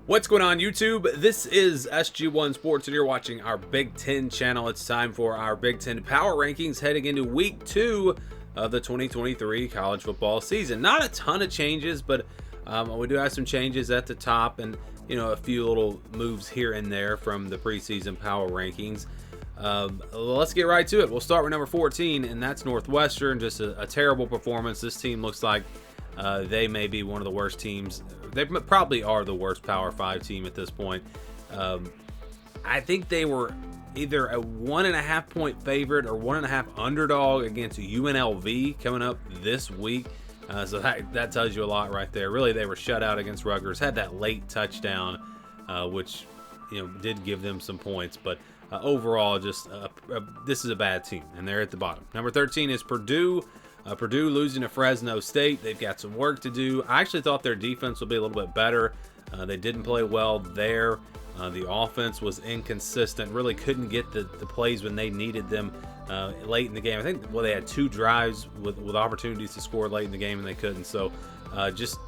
What's going on, YouTube? This is SG1 Sports, and you're watching our Big Ten channel. It's time for our Big Ten Power Rankings heading into Week 2 of the 2023 college football season. Not a ton of changes, but we do have some changes at the top and, a few little moves here and there from the preseason Power Rankings. Let's get right to it. We'll start with number 14, and that's Northwestern. Just a terrible performance. This team looks like they may be one of the worst teams. They probably are the worst Power 5 team at this point. I think they were either a 1.5 point favorite or 1.5 underdog against UNLV coming up this week. So that tells you a lot right there. Really, they were shut out against Rutgers. Had that late touchdown, which did give them some points. But overall, just this is a bad team, and they're at the bottom. Number 13 is Purdue. Purdue losing to Fresno State. They've got some work to do. I actually thought their defense would be a little bit better. They didn't play well there. The offense was inconsistent. Really couldn't get the plays when they needed them late in the game. I think they had 2 drives with opportunities to score late in the game, and they couldn't. So just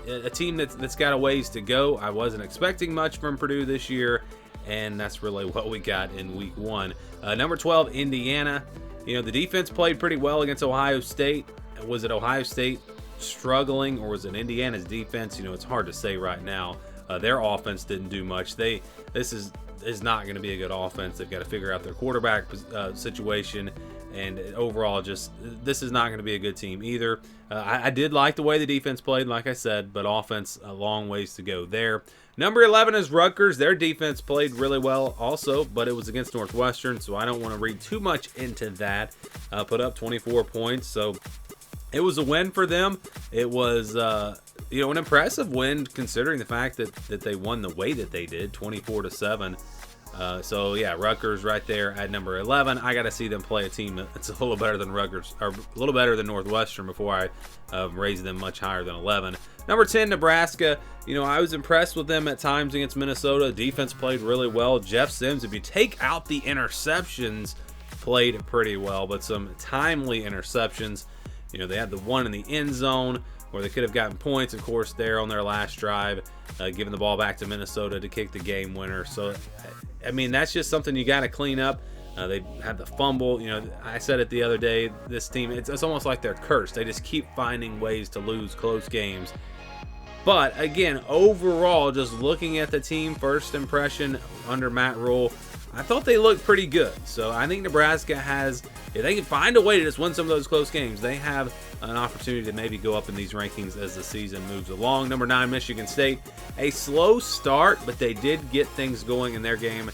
a team that's got a ways to go. I wasn't expecting much from Purdue this year, and that's really what we got in Week 1. Number 12, Indiana. The defense played pretty well against Ohio State. Was it Ohio State struggling, or was it Indiana's defense? It's hard to say right now. Their offense didn't do much. This is not going to be a good offense. They've got to figure out their quarterback situation, and overall, this is not going to be a good team either. I did like the way the defense played, like I said, but offense, a long ways to go there. Number 11 is Rutgers. Their defense played really well also, but it was against Northwestern, so I don't want to read too much into that. Put up 24 points, so it was a win for them. It was, an impressive win considering the fact that they won the way that they did, 24-7. So yeah, Rutgers right there at number 11. I got to see them play a team that's a little better than Rutgers, or a little better than Northwestern before I raise them much higher than 11. Number 10, Nebraska. I was impressed with them at times against Minnesota. Defense played really well. Jeff Sims, if you take out the interceptions, played pretty well, but some timely interceptions. They had the one in the end zone where they could have gotten points, of course, there on their last drive, giving the ball back to Minnesota to kick the game winner. So, that's just something you got to clean up. They had the fumble. I said it the other day, this team, it's almost like they're cursed. They just keep finding ways to lose close games. But, again, overall, just looking at the team, first impression under Matt Rule, I thought they looked pretty good. So I think Nebraska has, if they can find a way to just win some of those close games, they have an opportunity to maybe go up in these rankings as the season moves along. Number 9, Michigan State. A slow start, but they did get things going in their game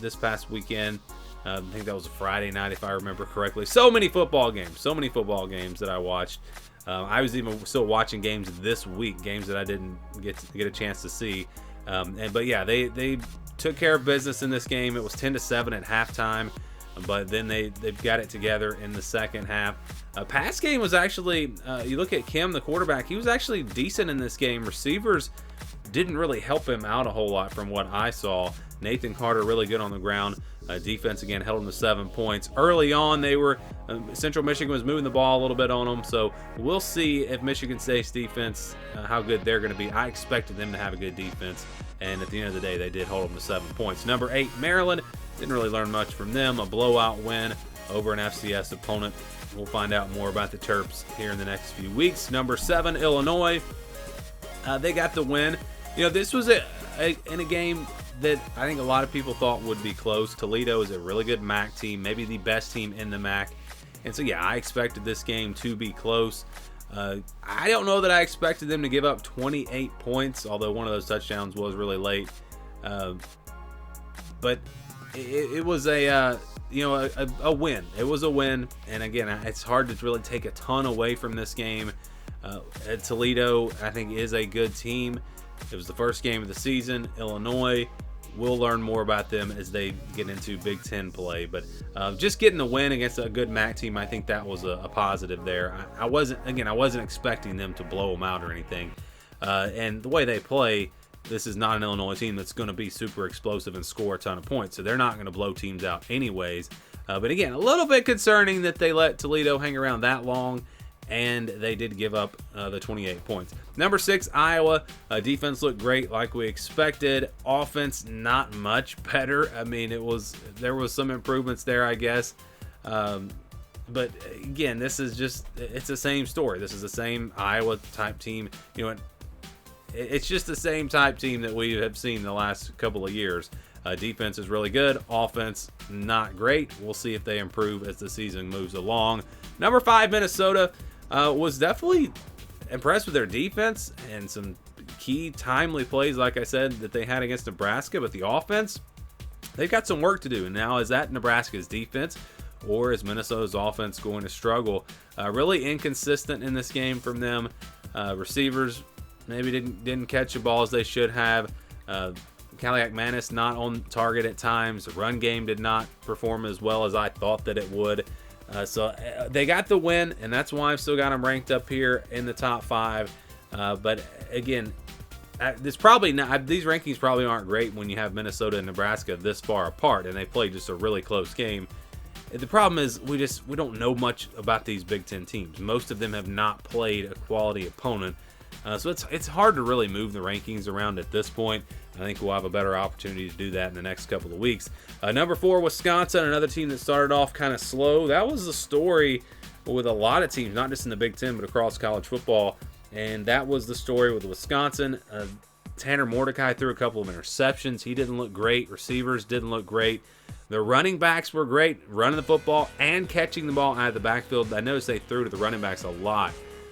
this past weekend. I think that was a Friday night, if I remember correctly. So many football games that I watched. I was even still watching games this week, games that I didn't get a chance to see. But yeah, they took care of business in this game. It was 10-7 at halftime, but then they've got it together in the second half. Pass game was actually, you look at Kim, the quarterback, he was actually decent in this game. Receivers didn't really help him out a whole lot from what I saw. Nathan Carter really good on the ground. Defense again held them to 7 points. Early on, they were Central Michigan was moving the ball a little bit on them, so we'll see if Michigan State's defense, how good they're going to be. I expected them to have a good defense, and at the end of the day, they did hold them to 7 points. Number 8, Maryland. Didn't really learn much from them. A blowout win over an FCS opponent. We'll find out more about the Terps here in the next few weeks. Number 7, Illinois. They got the win. This was in a game that I think a lot of people thought would be close. Toledo is a really good MAC team, maybe the best team in the MAC. And so, yeah, I expected this game to be close. I don't know that I expected them to give up 28 points, although one of those touchdowns was really late. But it was a win. It was a win. And again, it's hard to really take a ton away from this game. Toledo, I think, is a good team. It was the first game of the season. Illinois, we'll learn more about them as they get into Big Ten play. But just getting the win against a good MAC team, I think that was a positive there. I wasn't expecting them to blow them out or anything. And the way they play, this is not an Illinois team that's going to be super explosive and score a ton of points. So they're not going to blow teams out anyways. But again, a little bit concerning that they let Toledo hang around that long. and they did give up the 28 points. Number 6, Iowa. Defense looked great like we expected. Offense, not much better. I mean, there was some improvements there, I guess. But again, it's the same story. This is the same Iowa type team. You know, it's just the same type team that we have seen the last couple of years. Defense is really good. Offense, not great. We'll see if they improve as the season moves along. Number 5, Minnesota. Was definitely impressed with their defense and some key timely plays, like I said, that they had against Nebraska. But the offense, they've got some work to do. And now, is that Nebraska's defense, or is Minnesota's offense going to struggle? Really inconsistent in this game from them. Receivers maybe didn't catch the ball as they should have. Kaliak Manis not on target at times. The run game did not perform as well as I thought that it would. So they got the win, and that's why I've still got them ranked up here in the top 5. But again, these rankings probably aren't great when you have Minnesota and Nebraska this far apart, and they played just a really close game. The problem is we don't know much about these Big Ten teams. Most of them have not played a quality opponent. So it's hard to really move the rankings around at this point. I think we'll have a better opportunity to do that in the next couple of weeks. Number 4, Wisconsin, another team that started off kind of slow. That was the story with a lot of teams, not just in the Big Ten, but across college football. And that was the story with Wisconsin. Tanner Mordecai threw a couple of interceptions. He didn't look great. Receivers didn't look great. The running backs were great, running the football and catching the ball out of the backfield. I noticed they threw to the running backs a lot.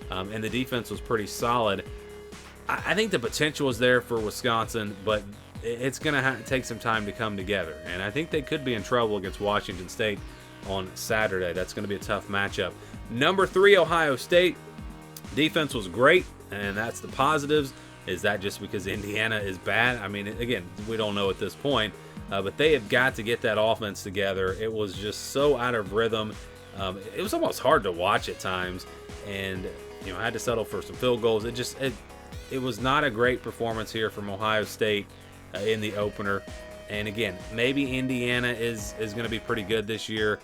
And the defense was pretty solid. I think the potential is there for Wisconsin, but it's going to take some time to come together. And I think they could be in trouble against Washington State on Saturday. That's going to be a tough matchup. Number 3, Ohio State. Defense was great, and that's the positives. Is that just because Indiana is bad? I mean, again, we don't know at this point. But they have got to get that offense together. It was just so out of rhythm. It was almost hard to watch at times. And I had to settle for some field goals. It was not a great performance here from Ohio State in the opener. And again, maybe Indiana is going to be pretty good this year.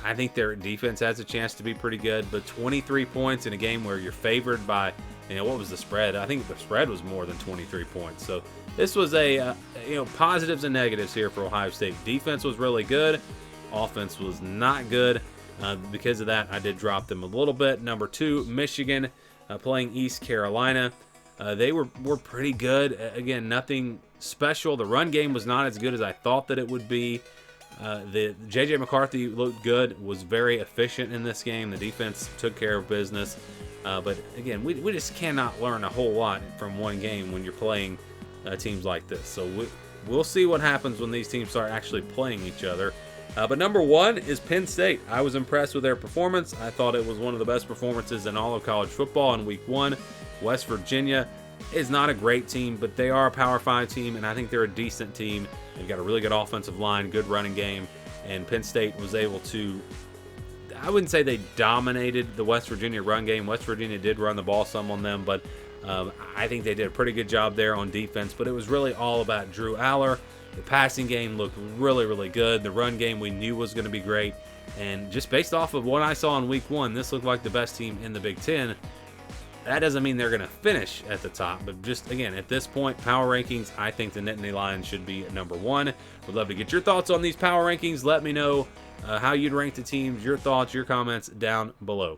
I think their defense has a chance to be pretty good. But 23 points in a game where you're favored by, what was the spread? I think the spread was more than 23 points. So this was positives and negatives here for Ohio State. Defense was really good. Offense was not good. Because of that, I did drop them a little bit. Number 2, Michigan, playing East Carolina. They were pretty good. Again, nothing special. The run game was not as good as I thought that it would be. The J.J. McCarthy looked good, was very efficient in this game. The defense took care of business. But again, we just cannot learn a whole lot from one game when you're playing teams like this. So we'll see what happens when these teams start actually playing each other. But number 1 is Penn State. I was impressed with their performance. I thought it was one of the best performances in all of college football in week 1. West Virginia is not a great team, but they are a Power 5 team, and I think they're a decent team. They've got a really good offensive line, good running game, and Penn State was able to, I wouldn't say they dominated the West Virginia run game. West Virginia did run the ball some on them, but I think they did a pretty good job there on defense. But it was really all about Drew Aller. The passing game looked really, really good. The run game we knew was going to be great. And just based off of what I saw in week 1, this looked like the best team in the Big Ten. That doesn't mean they're going to finish at the top, but just, again, at this point, power rankings, I think the Nittany Lions should be at number 1. Would love to get your thoughts on these power rankings. Let me know how you'd rank the teams, your thoughts, your comments down below.